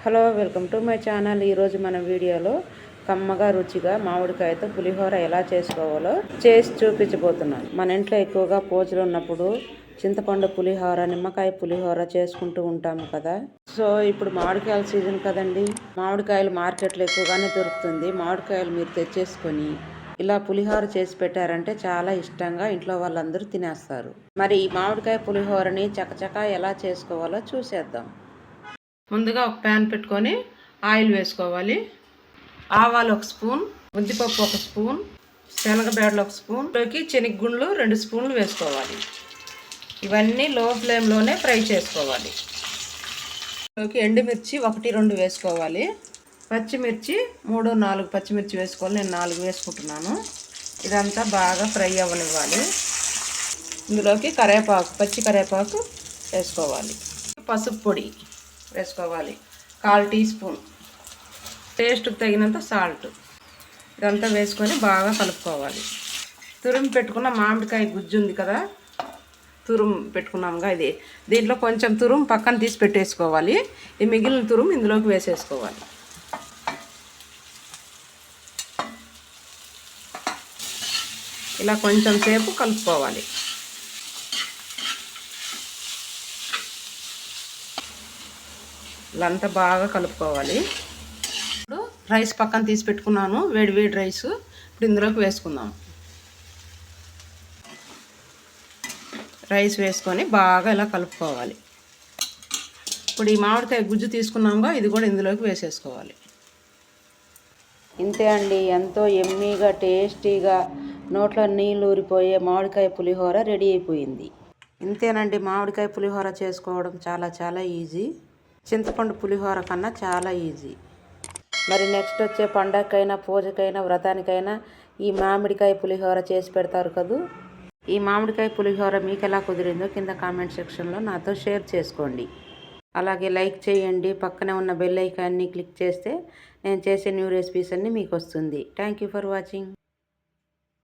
Hello, welcome to my channel. ఈరోజు మన వీడియోలో కమ్మగా రుచిగా మామిడికాయతో పులిహోర ఎలా చేసుకోవాలో చేసి చూపించబోతున్నాను. మన ఇంట్లో ఎక్కువగా పూజలు ఉన్నప్పుడు చింతపండు పులిహోర, నిమ్మకాయ పులిహోర చేసుకుంటూ ఉంటాము కదా. సో ఇప్పుడు మామిడికాయల సీజన్ కదండి. మామిడికాయలు మార్కెట్లో ఎక్కువగానే దొరుకుతుంది. మామిడికాయలు మీరు తెచ్చేసుకొని ఇలా పులిహోర చేసి పెట్టారంటే చాలా ఇష్టంగా ఇంట్లో వాళ్ళందరూ తినేస్తారు. మరి ఈ మామిడికాయ పులిహోరని చకచకా ఎలా చేసుకోవాలో చూసేద్దాం. ముందుగా ఒక ప్యాన్ పెట్టుకొని ఆయిల్ వేసుకోవాలి. ఆవాలు 1 స్పూన్, ఉద్దిపప్పు 1 స్పూన్, శనగబేడలు 1 స్పూన్, లోకి శనగగుండ్లు 2 స్పూన్లు వేసుకోవాలి. ఇవన్నీ లో ఫ్లేమ్లోనే ఫ్రై చేసుకోవాలి. లోకి ఎండుమిర్చి 1-2 వేసుకోవాలి. పచ్చిమిర్చి 3-4 పచ్చిమిర్చి వేసుకోవాలి. నేను 4 వేసుకుంటున్నాను. ఇదంతా బాగా ఫ్రై అవ్వనివ్వాలి. ఇందులోకి కరివేపాకు, పచ్చి కరివేపాకు వేసుకోవాలి. పసుపు పొడి వేసుకోవాలి 1/4 టీ స్పూన్, టేస్ట్కి తగినంత సాల్ట్. ఇదంతా వేసుకొని బాగా కలుపుకోవాలి. తురిమి పెట్టుకున్న మామిడికాయ గుజ్జు ఉంది కదా, తురుము పెట్టుకున్నాముగా, ఇది దీంట్లో కొంచెం తురుము పక్కన తీసి పెట్టేసుకోవాలి. ఈ మిగిలిన తురుము ఇందులోకి వేసేసుకోవాలి. ఇలా కొంచెం సేపు కలుపుకోవాలి. ఇలా అంతా బాగా కలుపుకోవాలి. ఇప్పుడు రైస్ పక్కన తీసి పెట్టుకున్నాను, వేడి వేడి రైస్. ఇప్పుడు ఇందులోకి వేసుకుందాం. రైస్ వేసుకొని బాగా ఇలా కలుపుకోవాలి. ఇప్పుడు ఈ మామిడికాయ గుజ్జు తీసుకున్నాముగా, ఇది కూడా ఇందులోకి వేసేసుకోవాలి. ఇంతే అండి, ఎంతో ఎమ్మీగా టేస్టీగా నోట్లో నీళ్ళు ఊరిపోయే మామిడికాయ పులిహోర రెడీ అయిపోయింది. ఇంతేనండి, మామిడికాయ పులిహోర చేసుకోవడం చాలా చాలా ఈజీ. చింతపండు పులిహోర కన్నా చాలా ఈజీ. మరి నెక్స్ట్ వచ్చే పండగకైనా, పూజకైనా, వ్రతానికైనా ఈ మామిడికాయ పులిహోర చేసి పెడతారు కదూ. ఈ మామిడికాయ పులిహోర మీకు ఎలా కుదిరిందో కింద కామెంట్ సెక్షన్లో నాతో షేర్ చేసుకోండి. అలాగే లైక్ చేయండి. పక్కనే ఉన్న బెల్ ఐకాన్ని క్లిక్ చేస్తే నేను చేసే న్యూ రెసిపీస్ అన్నీ మీకు వస్తుంది. Thank you for watching.